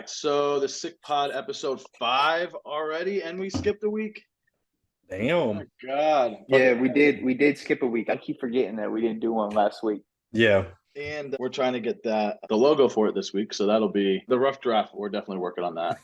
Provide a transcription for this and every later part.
right, so the Sick Pod episode 5 already, and we skipped a week. Oh Damn. my God. Yeah, we did skip a week. I keep forgetting that we didn't do one last week. Yeah. And we're trying to get the logo for it this week, so that'll be the rough draft. We're definitely working on that.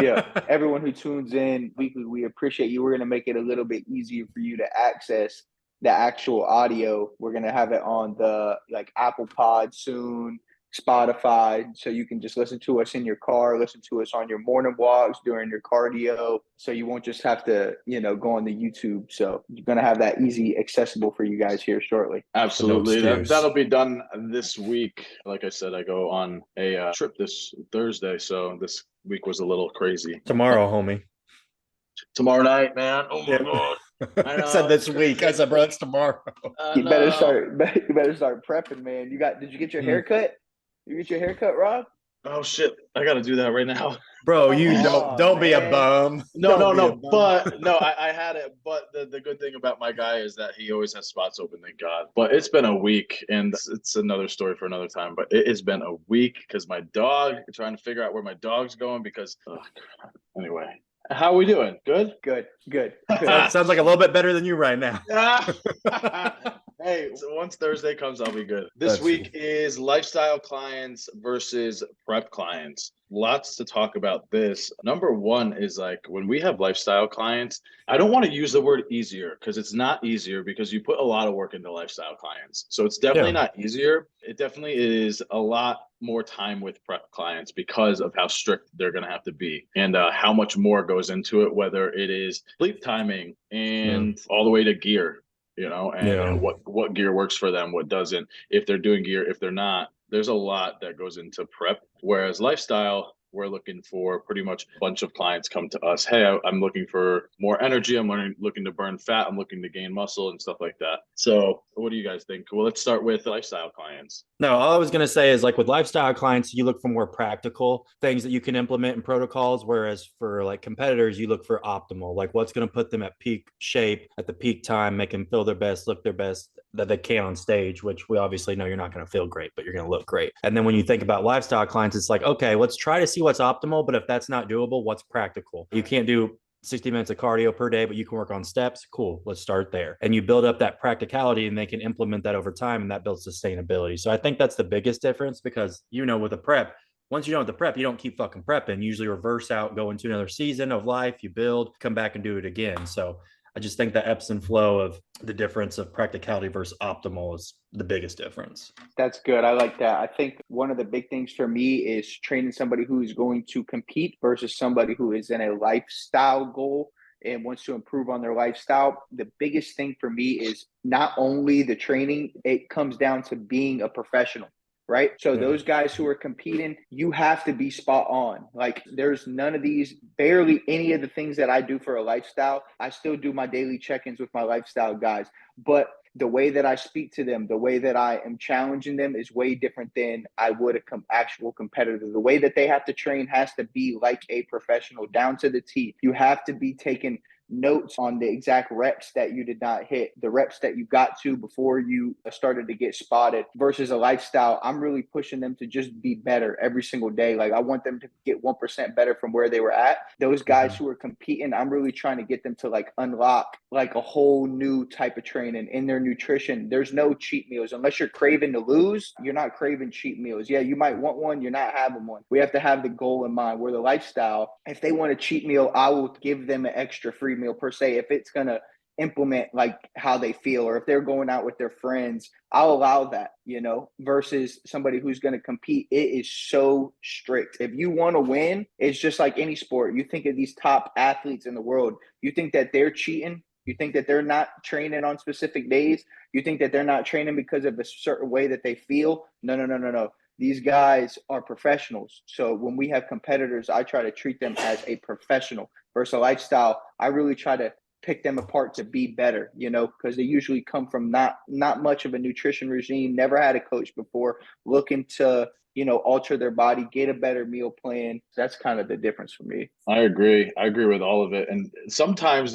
Yeah, everyone who tunes in weekly, we appreciate you. We're going to make it a little bit easier for you to access the actual audio. We're going to have it on the Apple Pod soon, Spotify, so you can just listen to us in your car, listen to us on your morning walks, during your cardio, so you won't just have to, go on the YouTube. So you're going to have that easy, accessible for you guys here shortly. Absolutely. No excuse. That'll be done this week. Like I said, I go on a trip this Thursday, so this week was a little crazy. Tomorrow, homie. Tomorrow night, man. Oh my Yeah. God. I said this week. I said, bro, it's tomorrow. You better start prepping, man. Did you get your haircut? You get your haircut, Rob? Oh shit! I got to do that right now. Bro, you Oh, don't be a man. bum. No. But But I had it. But the good thing about my guy is that he always has spots open. Thank God. But it's been a week, and it's another story for another time. But it has been a week because my dog. Trying to figure out where my dog's going because. Anyway, how are we doing? Good. Good. sounds like a little bit better than you right now. Hey, so once Thursday comes, I'll be good. This That's week is lifestyle clients versus prep clients. Lots to talk about this. Number one is when we have lifestyle clients, I don't want to use the word easier because it's not easier because you put a lot of work into lifestyle clients. So it's definitely not easier. It definitely is a lot more time with prep clients because of how strict they're going to have to be and how much more goes into it, whether it is sleep timing and all the way to gear. And what gear works for them, what doesn't, if they're doing gear, if they're not. There's a lot that goes into prep. Whereas lifestyle, we're looking for pretty much a bunch of clients come to us. Hey, I'm looking for more energy. I'm looking to burn fat. I'm looking to gain muscle and stuff like that. So what do you guys think? Well, let's start with lifestyle clients. No, all I was going to say is with lifestyle clients, you look for more practical things that you can implement in protocols. Whereas for competitors, you look for optimal, what's going to put them at peak shape at the peak time, make them feel their best, look their best that they can on stage, which we obviously know you're not going to feel great, but you're going to look great. And then when you think about lifestyle clients, it's okay, let's try to see what's optimal. But if that's not doable, what's practical? You can't do 60 minutes of cardio per day, but you can work on steps. Cool. Let's start there. And you build up that practicality and they can implement that over time, and that builds sustainability. So I think that's the biggest difference because, with the prep, once you're done with the prep, you don't keep fucking prepping. You usually reverse out, go into another season of life, you build, come back and do it again. So I just think the ebbs and flow of the difference of practicality versus optimal is the biggest difference. That's good. I like that. I think one of the big things for me is training somebody who is going to compete versus somebody who is in a lifestyle goal and wants to improve on their lifestyle. The biggest thing for me is not only the training, it comes down to being a professional. Right. So those guys who are competing, you have to be spot on. There's none of these, barely any of the things that I do for a lifestyle. I still do my daily check-ins with my lifestyle guys, but the way that I speak to them, the way that I am challenging them is way different than I would actual competitor. The way that they have to train has to be like a professional down to the T. You have to be taking notes on the exact reps that you did not hit, the reps that you got to before you started to get spotted. Versus a lifestyle, I'm really pushing them to just be better every single day. I want them to get 1% better from where they were at. Those guys who are competing, I'm really trying to get them to unlock a whole new type of training in their nutrition. There's no cheat meals unless you're craving to lose. You're not craving cheat meals. Yeah, you might want one, you're not having one. We have to have the goal in mind. Where the lifestyle, if they want a cheat meal, I will give them an extra free meal per se if it's going to implement how they feel, or if they're going out with their friends, I'll allow that, versus somebody who's going to compete. It is so strict. If you want to win, it's just like any sport. You think of these top athletes in the world, you think that they're cheating, you think that they're not training on specific days, you think that they're not training because of a certain way that they feel. No. These guys are professionals. So when we have competitors, I try to treat them as a professional. Versus a lifestyle, I really try to pick them apart to be better, because they usually come from not much of a nutrition regime, never had a coach before, looking to, alter their body, get a better meal plan. That's kind of the difference for me. I agree with all of it. And sometimes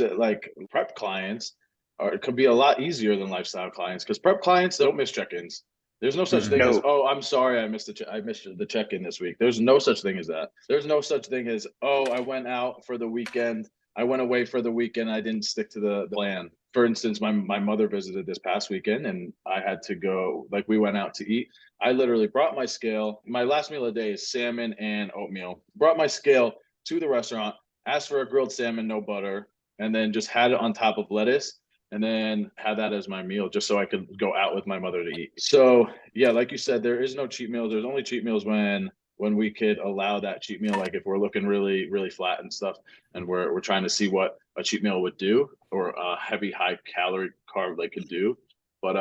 prep clients it could be a lot easier than lifestyle clients because prep clients, they don't miss check-ins. There's no such thing as, No. oh, I'm sorry, I missed the check-in this week. There's no such thing as that. There's no such thing as, oh, I went out for the weekend. I went away for the weekend. I didn't stick to the plan. For instance, my mother visited this past weekend and I had to go, like we went out to eat. I literally brought my scale. My last meal of the day is salmon and oatmeal. Brought my scale to the restaurant, asked for a grilled salmon, no butter, and then just had it on top of lettuce and then had that as my meal just so I could go out with my mother to eat. So yeah, like you said, there is no cheat meals. There's only cheat meals when we could allow that cheat meal, like if we're looking really, really flat and stuff, and we're trying to see what a cheat meal would do or a heavy, high calorie carb they could do. But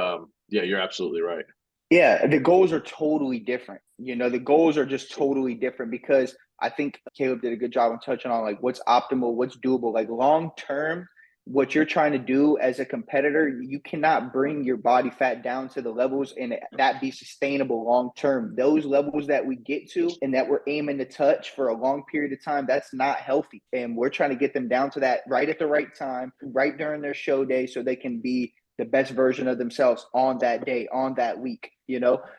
yeah, you're absolutely right. Yeah, the goals are totally different. The goals are just totally different because I think Caleb did a good job on touching on like what's optimal, what's doable. Like long term, what you're trying to do as a competitor, you cannot bring your body fat down to the levels and that be sustainable long term. Those levels that we get to and that we're aiming to touch for a long period of time, that's not healthy. And we're trying to get them down to that right at the right time, right during their show day, so they can be the best version of themselves on that day, on that week,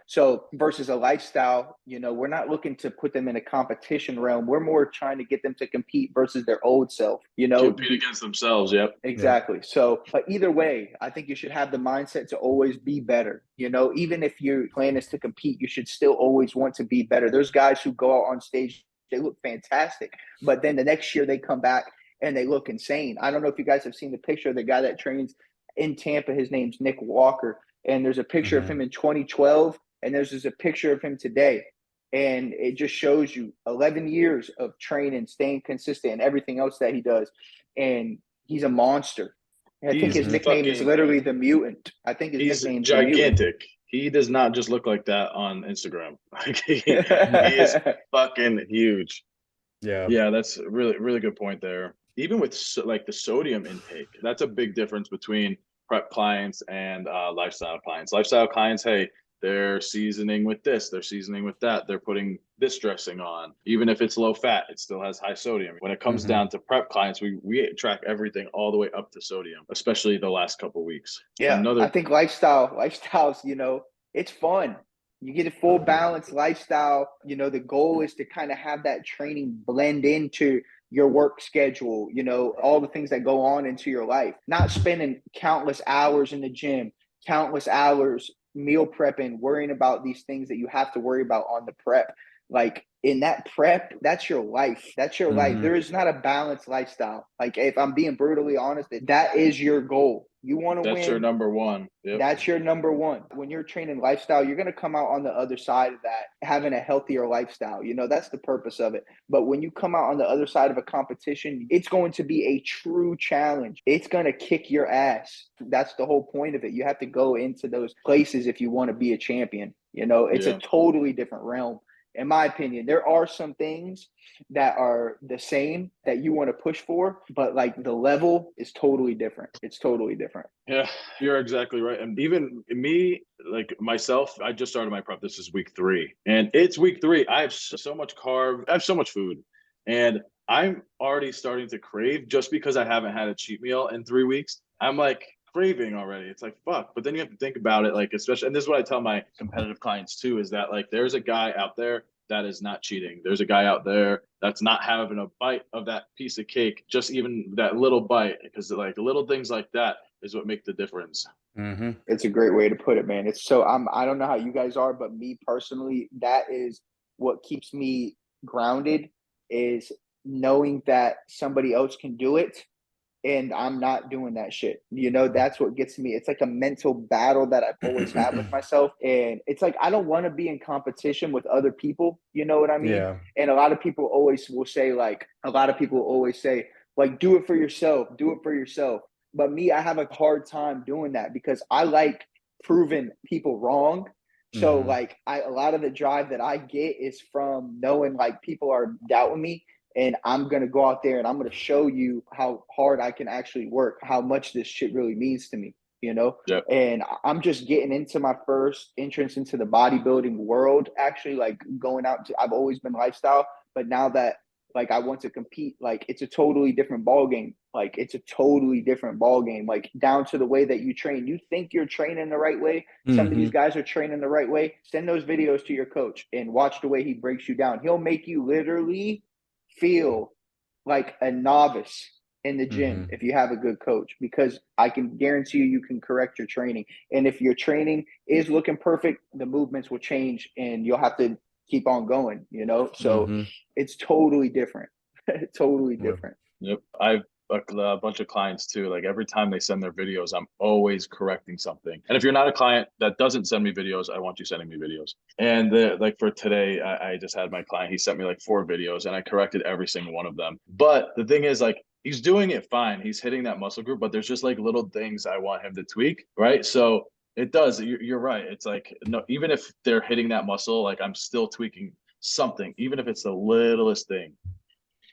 So versus a lifestyle, we're not looking to put them in a competition realm. We're more trying to get them to compete versus their old self, Compete against themselves. Yep. Exactly. Yep. So, but either way, I think you should have the mindset to always be better. Even if your plan is to compete, you should still always want to be better. There's guys who go out on stage, they look fantastic, but then the next year they come back and they look insane. I don't know if you guys have seen the picture of the guy that trains in Tampa. His name's Nick Walker. And there's a picture of him in 2012. And there's just a picture of him today. And it just shows you 11 years of training, staying consistent, and everything else that he does. And he's a monster. And I think his nickname is literally the Mutant. I think his nickname's gigantic. He does not just look like that on Instagram. He is fucking huge. Yeah, that's a really, really good point there. Even with like the sodium intake, that's a big difference between prep clients and lifestyle clients. Lifestyle clients, hey, they're seasoning with this, they're seasoning with that, they're putting this dressing on. Even if it's low fat, it still has high sodium. When it comes down to prep clients, we track everything all the way up to sodium, especially the last couple of weeks. Yeah, I think lifestyles, it's fun. You get a full balanced lifestyle. The goal is to kind of have that training blend into your work schedule, all the things that go on into your life, not spending countless hours in the gym, countless hours meal prepping, worrying about these things that you have to worry about on the prep. Like in that prep, that's your life. That's your life. There is not a balanced lifestyle. Like if I'm being brutally honest, that is your goal. You want to win. That's your number one. Yep. That's your number one. When you're training lifestyle, you're going to come out on the other side of that, having a healthier lifestyle. That's the purpose of it. But when you come out on the other side of a competition, it's going to be a true challenge. It's going to kick your ass. That's the whole point of it. You have to go into those places if you want to be a champion. It's a totally different realm. In my opinion, there are some things that are the same that you want to push for, but like the level is totally different. It's totally different. Yeah, you're exactly right. And even me, like myself, I just started my prep. This is week 3 and it's week 3. I have so much carb. I have so much food and I'm already starting to crave just because I haven't had a cheat meal in 3 weeks. I'm like craving already. It's like, fuck. But then you have to think about it, like, especially, and this is what I tell my competitive clients too, is that like, there's a guy out there that is not cheating. There's a guy out there that's not having a bite of that piece of cake, just even that little bite, because like little things like that is what make the difference. It's a great way to put it, man. It's so I don't know how you guys are, but me personally, that is what keeps me grounded, is knowing that somebody else can do it and I'm not doing that shit. That's what gets me. It's like a mental battle that I've always had with myself. And it's like, I don't want to be in competition with other people. You know what I mean? Yeah. And a lot of people always say, like, do it for yourself, do it for yourself. But me, I have a hard time doing that because I like proving people wrong. So like a lot of the drive that I get is from knowing like people are doubting me. And I'm going to go out there and I'm going to show you how hard I can actually work, how much this shit really means to me, Yep. And I'm just getting into my first entrance into the bodybuilding world, actually, like going out to, I've always been lifestyle, but now that like I want to compete. Like it's a totally different ball game. Like it's a totally different ball game. Like down to the way that you train. You think you're training the right way. Some of these guys are training the right way. Send those videos to your coach and watch the way he breaks you down. He'll make you literally feel like a novice in the gym if you have a good coach, because I can guarantee you can correct your training. And if your training is looking perfect, the movements will change and you'll have to keep on going, you know? So it's totally different. Totally different. Yep. I've a bunch of clients too. Like every time they send their videos, I'm always correcting something. And if you're not a client that doesn't send me videos, I want you sending me videos. And like for today, I just had my client, he sent me like 4 videos and I corrected every single one of them. But the thing is, like, he's doing it fine. He's hitting that muscle group, but there's just like little things I want him to tweak, right? So it does. You're right. It's like, no, even if they're hitting that muscle, like I'm still tweaking something, even if it's the littlest thing.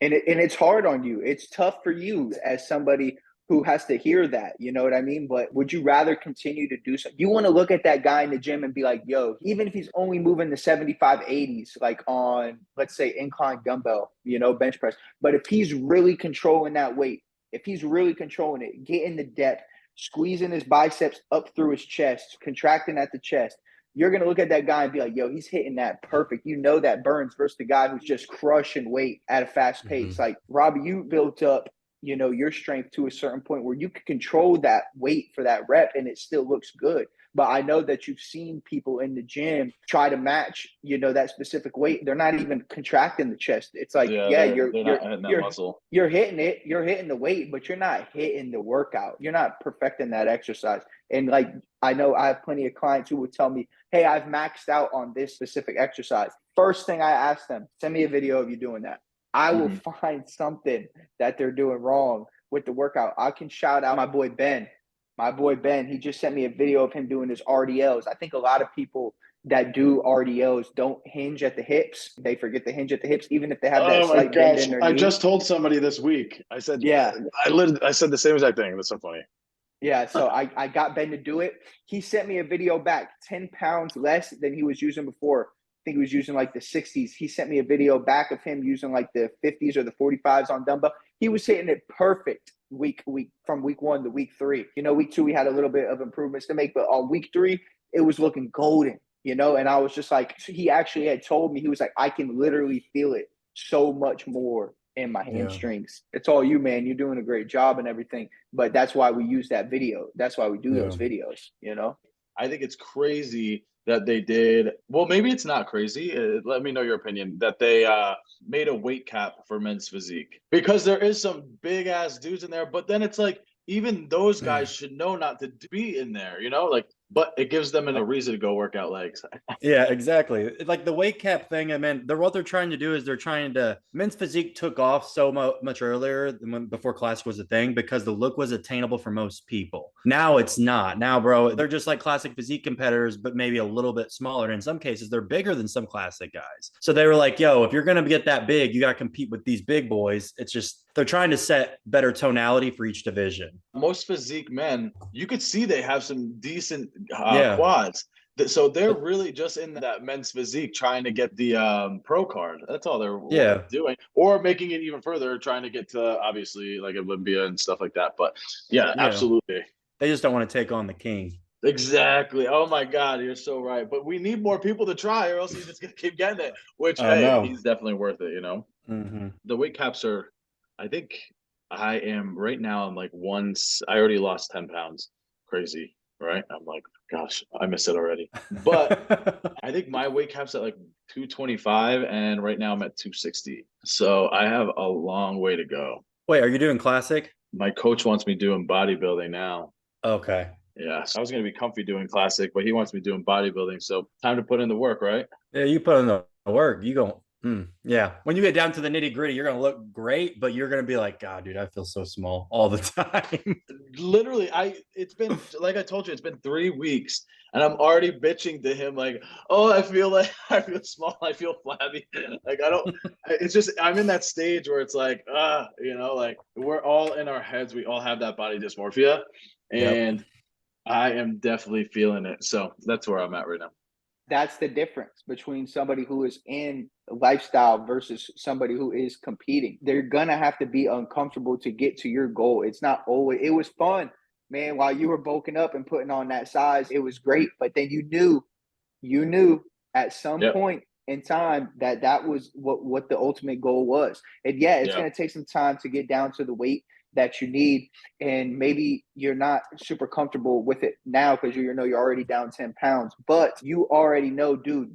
And it's hard on you. It's tough for you as somebody who has to hear that, you know what I mean? But would you rather continue to do something? You want to look at that guy in the gym and be like, yo, even if he's only moving the 75, 80s, like on, let's say, incline dumbbell, you know, bench press. But if he's really controlling that weight, if he's really controlling it, getting the depth, squeezing his biceps up through his chest, contracting at the chest, you're going to look at that guy and be like, yo, he's hitting that perfect. You know that burns versus the guy who's just crushing weight at a fast pace. Like, Robbie, you built up, you know, your strength to a certain point where you can control that weight for that rep and it still looks good. But I know that you've seen people in the gym try to match, you know, that specific weight. They're not even contracting the chest. It's like, they're not hitting that muscle. You're hitting it, you're hitting the weight, but you're not hitting the workout. You're not perfecting that exercise. And like, I know I have plenty of clients who would tell me, hey, I've maxed out on this specific exercise. First thing I ask them, send me a video of you doing that. I will find something that they're doing wrong with the workout. I can shout out my boy Ben. My boy Ben, he just sent me a video of him doing his RDLs. I think a lot of people that do RDLs don't hinge at the hips. They forget to hinge at the hips, even if they have that slight bend in their knee. I just told somebody this week. I said, I said the same exact thing. That's so funny. Yeah, so I got Ben to do it. He sent me a video back, 10 pounds less than he was using before. I think he was using like the 60s. He sent me a video back of him using like the 50s or the 45s on dumbbell. He was hitting it perfect week from week 1 to week 3. You know, week 2 we had a little bit of improvements to make, but on week 3 it was looking golden, you know. And I was just like, he actually had told me, he was like, I can literally feel it so much more in my hamstrings. It's all you, man. You're doing a great job and everything. But that's why we use that video. That's why we do those videos, you know? I think it's crazy that they did. Well, maybe it's not crazy. Let me know your opinion. That they made a weight cap for men's physique, because there is some big ass dudes in there. But then it's like, even those guys should know not to be in there, you know, like, but it gives them a reason to go work out legs. Yeah, exactly. Like the weight cap thing, I mean, what they're trying to do is they're trying to, men's physique took off so much earlier than before classic was a thing, because the look was attainable for most people. Now it's not. Now, bro, they're just like classic physique competitors, but maybe a little bit smaller. And in some cases, they're bigger than some classic guys. So they were like, yo, if you're going to get that big, you got to compete with these big boys. It's just, they're trying to set better tonality for each division. Most physique men, you could see they have some decent quads. So they're really just in that men's physique trying to get the pro card. That's all they're doing. Or making it even further, trying to get to obviously like Olympia and stuff like that. But yeah, absolutely. They just don't want to take on the king. Exactly. Oh my God, you're so right. But we need more people to try, or else he's just gonna keep getting it. Which he's definitely worth it, you know. The weight caps are, I think I am right now. I'm like I already lost 10 pounds. Crazy, right? I'm like, gosh, I miss it already. But I think my weight cap's at like 225, and right now I'm at 260. So I have a long way to go. Wait, are you doing classic? My coach wants me doing bodybuilding now. Okay. Yeah, so I was going to be comfy doing classic, but he wants me doing bodybuilding. So time to put in the work, right? Yeah, you put in the work. You go, yeah. When you get down to the nitty gritty, you're going to look great, but you're going to be like, God, dude, I feel so small all the time. Literally, it's been, like I told you, it's been 3 weeks, and I'm already bitching to him like, oh, I feel small. I feel flabby. Like, it's just, I'm in that stage where it's like, you know, like we're all in our heads. We all have that body dysmorphia, and I am definitely feeling it. So that's where I'm at right now. That's the difference between somebody who is in lifestyle versus somebody who is competing. They're gonna have to be uncomfortable to get to your goal. It's not always, it was fun, man, while you were bulking up and putting on that size, it was great. But then you knew at some Yep. point in time that that was what the ultimate goal was. And yeah, it's Yeah. going to take some time to get down to the weight that you need, and maybe you're not super comfortable with it now because you know you're already down 10 pounds, but you already know, dude,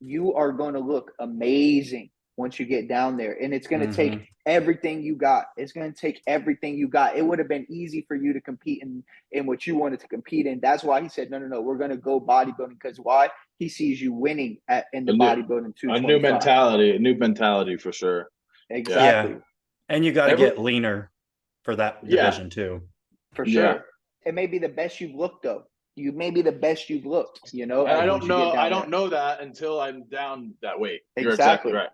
you are going to look amazing once you get down there, and it's going to take everything you got. It's going to take everything you got. It would have been easy for you to compete in what you wanted to compete in. That's why he said no, we're going to go bodybuilding, because why? He sees you winning in the bodybuilding 225. A new mentality for sure. Exactly. Yeah. And you got to get leaner for that division too. For sure. Yeah. It may be the best you've looked though. You may be the best you've looked, you know. And I don't know that until I'm down that weight. Exactly. You're exactly right.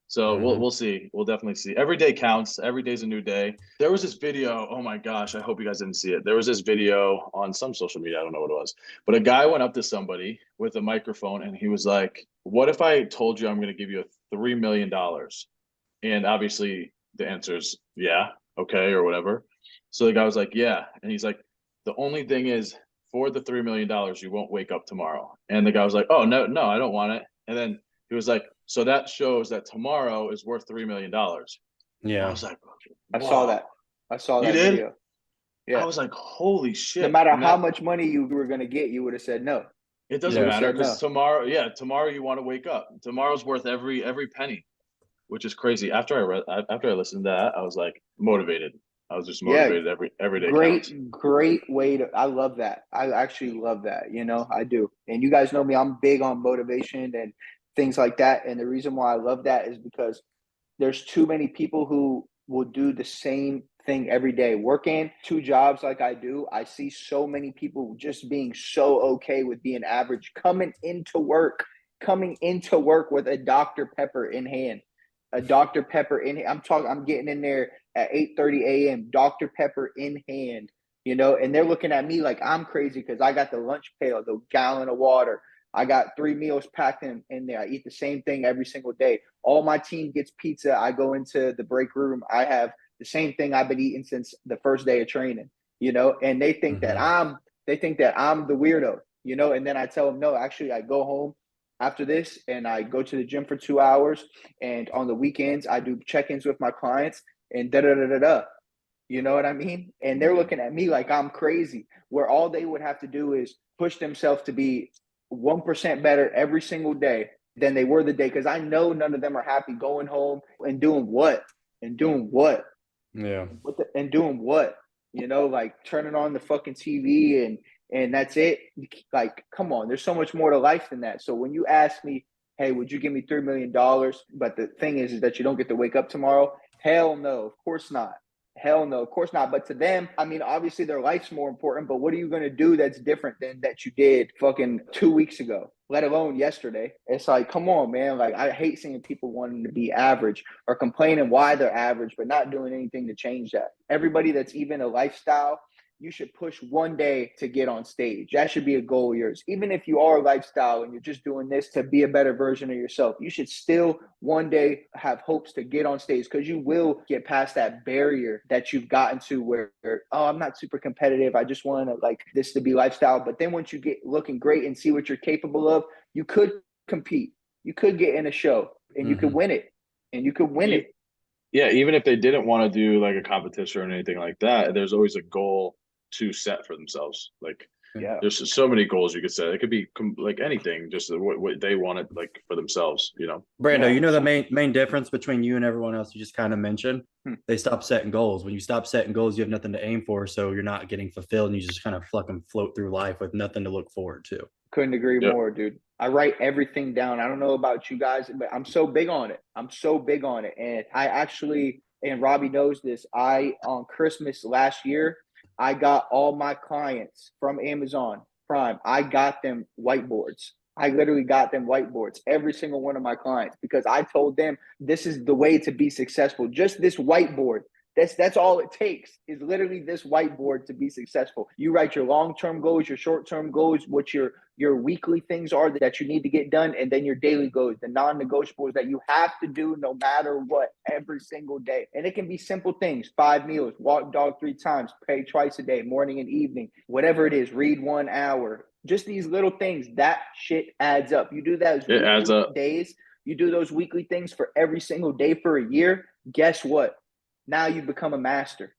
So we'll see. We'll definitely see. Every day counts. Every day's a new day. There was this video. Oh my gosh, I hope you guys didn't see it. There was this video on some social media. I don't know what it was, but a guy went up to somebody with a microphone and he was like, "What if I told you I'm going to give you $3 million?" And obviously the answer is yeah, okay, or whatever. So the guy was like, "Yeah," and he's like, "The only thing is, for the $3 million, you won't wake up tomorrow." And the guy was like, "Oh no, I don't want it." And then he was like, "So that shows that tomorrow is worth $3 million." Yeah. I was like, I saw that. You did? Video. Yeah. I was like, holy shit. No matter how much money you were going to get, you would have said no. It doesn't matter, because tomorrow you want to wake up. Tomorrow's worth every penny, which is crazy. After I listened to that, I was like motivated. I was just motivated every day. Great way to. I love that. I actually love that. You know, I do. And you guys know me. I'm big on motivation and things like that. And the reason why I love that is because there's too many people who will do the same thing every day. Working 2 jobs like I do, I see so many people just being so okay with being average, coming into work with a Dr. Pepper in hand. A Dr. Pepper in hand. I'm getting in there at 8:30 a.m. Dr. Pepper in hand, you know, and they're looking at me like I'm crazy because I got the lunch pail, the gallon of water. I got 3 meals packed in there. I eat the same thing every single day. All my team gets pizza. I go into the break room. I have the same thing I've been eating since the first day of training, you know, and they think that I'm the weirdo, you know, and then I tell them, no, actually I go home after this and I go to the gym for 2 hours. And on the weekends, I do check-ins with my clients and da-da-da-da-da. You know what I mean? And they're looking at me like I'm crazy, where all they would have to do is push themselves to be 1% better every single day than they were the day. Because I know none of them are happy going home and doing what? Yeah. And doing what? You know, like turning on the fucking TV and that's it. Like, come on, there's so much more to life than that. So when you ask me, hey, would you give me $3 million? But the thing is that you don't get to wake up tomorrow. Hell no, of course not. Hell no, of course not. But to them, I mean, obviously their life's more important, but what are you going to do that's different than that you did fucking 2 weeks ago, let alone yesterday? It's like, come on, man. Like, I hate seeing people wanting to be average or complaining why they're average, but not doing anything to change that. Everybody that's even a lifestyle, you should push one day to get on stage. That should be a goal of yours. Even if you are a lifestyle and you're just doing this to be a better version of yourself, you should still one day have hopes to get on stage, because you will get past that barrier that you've gotten to where, oh, I'm not super competitive. I just want to like this to be lifestyle. But then once you get looking great and see what you're capable of, you could compete. You could get in a show and you could win it. Yeah, even if they didn't want to do like a competition or anything like that, there's always a goal to set for themselves. Like, there's just so many goals you could set. It could be like anything, just what they wanted, like for themselves, you know. Brando, you know the main difference between you and everyone else you just kind of mentioned? They stop setting goals. When you stop setting goals, you have nothing to aim for, so you're not getting fulfilled, and you just kind of fucking float through life with nothing to look forward to. Couldn't agree more, dude. I write everything down. I don't know about you guys, but I'm so big on it. And I actually, and Robbie knows this, on Christmas last year, I got all my clients from Amazon Prime. I got them whiteboards. I literally got them whiteboards, every single one of my clients, because I told them this is the way to be successful. Just this whiteboard That's all it takes is literally this whiteboard to be successful. You write your long-term goals, your short-term goals, what your weekly things are that you need to get done, and then your daily goals, the non-negotiables that you have to do no matter what every single day. And it can be simple things: 5 meals, walk dog 3 times, pray twice a day, morning and evening, whatever it is, read 1 hour. Just these little things, that shit adds up. You do that as It adds up. days, you do those weekly things for every single day for a year, guess what? Now you become a master.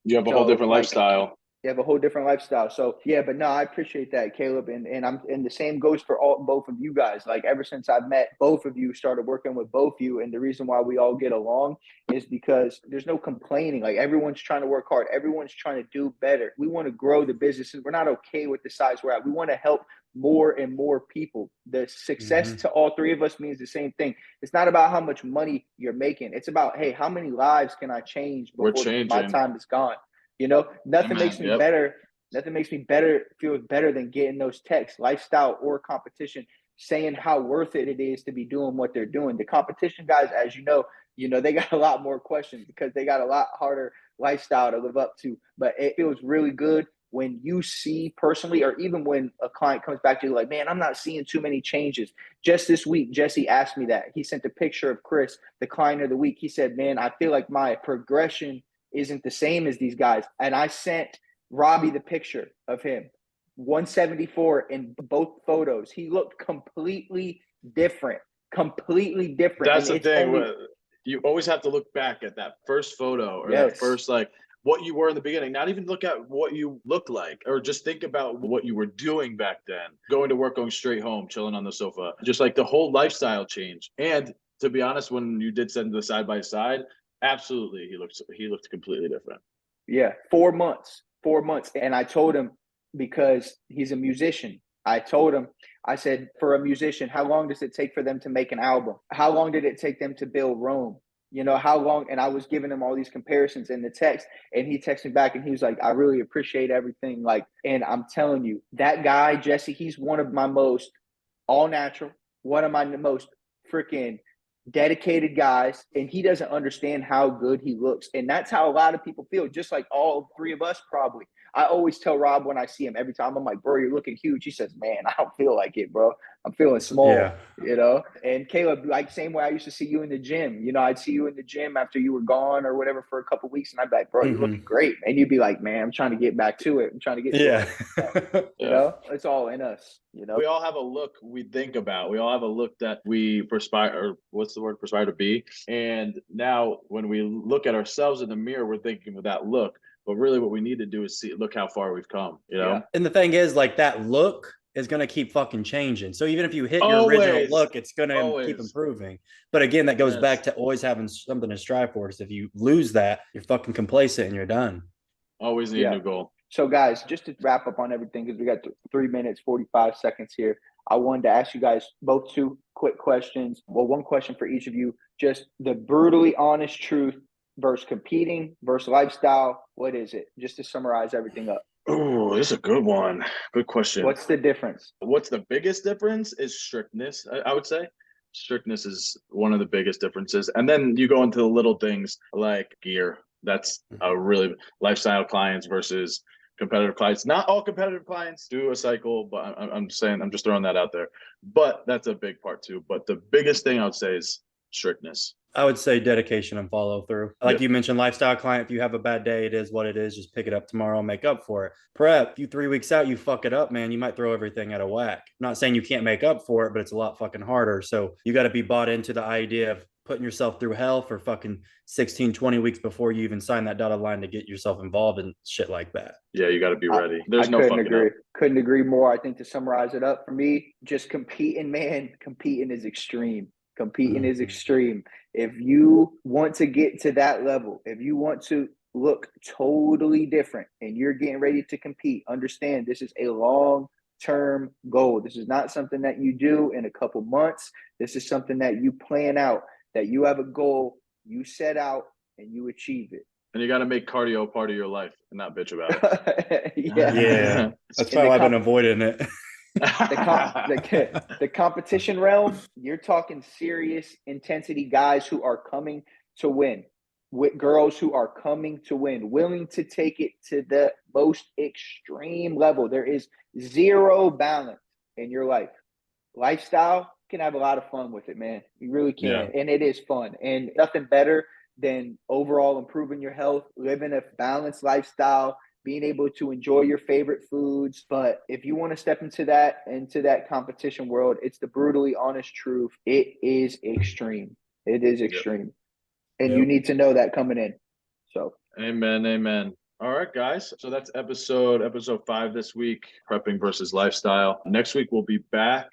You have a whole different lifestyle. You have a whole different lifestyle. So yeah, but no, I appreciate that, Caleb. And the same goes for both of you guys. Like ever since I've met both of you, started working with both of you. And the reason why we all get along is because there's no complaining. Like everyone's trying to work hard. Everyone's trying to do better. We want to grow the businesses. We're not okay with the size we're at. We want to help more and more people. The success to all three of us means the same thing. It's not about how much money you're making. It's about, hey, how many lives can I change before my time is gone? You know, nothing makes me better. Nothing makes me feel better than getting those texts, lifestyle or competition, saying how worth it is to be doing what they're doing. The competition guys, as you know, they got a lot more questions because they got a lot harder lifestyle to live up to. But it feels really good when you see personally, or even when a client comes back to you like, man, I'm not seeing too many changes. Just this week, Jesse asked me that. He sent a picture of Chris, the client of the week. He said, man, I feel like my progression isn't the same as these guys. And I sent Robbie the picture of him, 174 in both photos. He looked completely different. That's the thing. You always have to look back at that first photo or that first, like, what you were in the beginning. Not even look at what you look like, or just think about what you were doing back then. Going to work, going straight home, chilling on the sofa. Just like the whole lifestyle change. And to be honest, when you did send the side by side, absolutely, he looked completely different. Yeah, 4 months. And I told him, because he's a musician, I told him, I said, for a musician, how long does it take for them to make an album? How long did it take them to build Rome? You know, how long? And I was giving him all these comparisons in the text, and he texted me back and he was like, I really appreciate everything. Like, and I'm telling you, that guy, Jesse, he's one of my most all natural, one of my most freaking dedicated guys, and he doesn't understand how good he looks. And that's how a lot of people feel, just like all 3 of us probably. I always tell Rob when I see him every time, I'm like, bro, you're looking huge. He says, man, I don't feel like it, bro. I'm feeling small, you know? And Caleb, like same way I used to see you in the gym. You know, I'd see you in the gym after you were gone or whatever for a couple of weeks, and I'd be like, bro, you're looking great. And you'd be like, man, I'm trying to get back to it. I'm trying to get to it. You know, it's all in us, you know? We all have a look we think about. We all have a look that we perspire, or what's the word, perspire to be. And now when we look at ourselves in the mirror, we're thinking of that look. But really what we need to do is look how far we've come, you know? Yeah. And the thing is, like, that look is going to keep fucking changing. So even if you hit your original look, it's going to keep improving. But again, that goes back to always having something to strive for. Because if you lose that, you're fucking complacent and you're done. Always need a new goal. So guys, just to wrap up on everything, because we got 3 minutes, 45 seconds here. I wanted to ask you guys both 2 quick questions. Well, 1 question for each of you. Just the brutally honest truth versus competing versus lifestyle. What is it? Just to summarize everything up. Oh, this is a good one. Good question. What's the difference? What's the biggest difference is strictness, I would say. Strictness is one of the biggest differences. And then you go into the little things like gear. That's a really lifestyle clients versus competitive clients. Not all competitive clients do a cycle, but I'm just throwing that out there. But that's a big part too. But the biggest thing I would say is strictness. I would say dedication and follow through. Like you mentioned, lifestyle client, if you have a bad day, it is what it is. Just pick it up tomorrow and make up for it. Prep, you 3 weeks out, you fuck it up, man. You might throw everything out of whack. I'm not saying you can't make up for it, but it's a lot fucking harder. So you got to be bought into the idea of putting yourself through hell for fucking 16, 20 weeks before you even sign that dotted line to get yourself involved in shit like that. Yeah, you got to be ready. There's no fucking agree. Couldn't agree more. I think to summarize it up for me, just competing, man. Competing is extreme. Is extreme. If you want to get to that level, if you want to look totally different and you're getting ready to compete, understand this is a long-term goal. This is not something that you do in a couple months. This is something that you plan out, that you have a goal, you set out, and you achieve it. And you got to make cardio part of your life and not bitch about it. Yeah. That's probably why I've been avoiding it. The competition realm, you're talking serious intensity guys who are coming to win. with girls who are coming to win, willing to take it to the most extreme level. There is zero balance in your life. Lifestyle, can have a lot of fun with it, man. You really can. Yeah. And it is fun. And nothing better than overall improving your health, living a balanced lifestyle, being able to enjoy your favorite foods. But if you want to step into that competition world, it's the brutally honest truth. It is extreme. It is Yep. extreme. And Yep. you need to know that coming in. So Amen. Amen. All right, guys. So that's episode 5 this week, prepping versus lifestyle. Next week we'll be back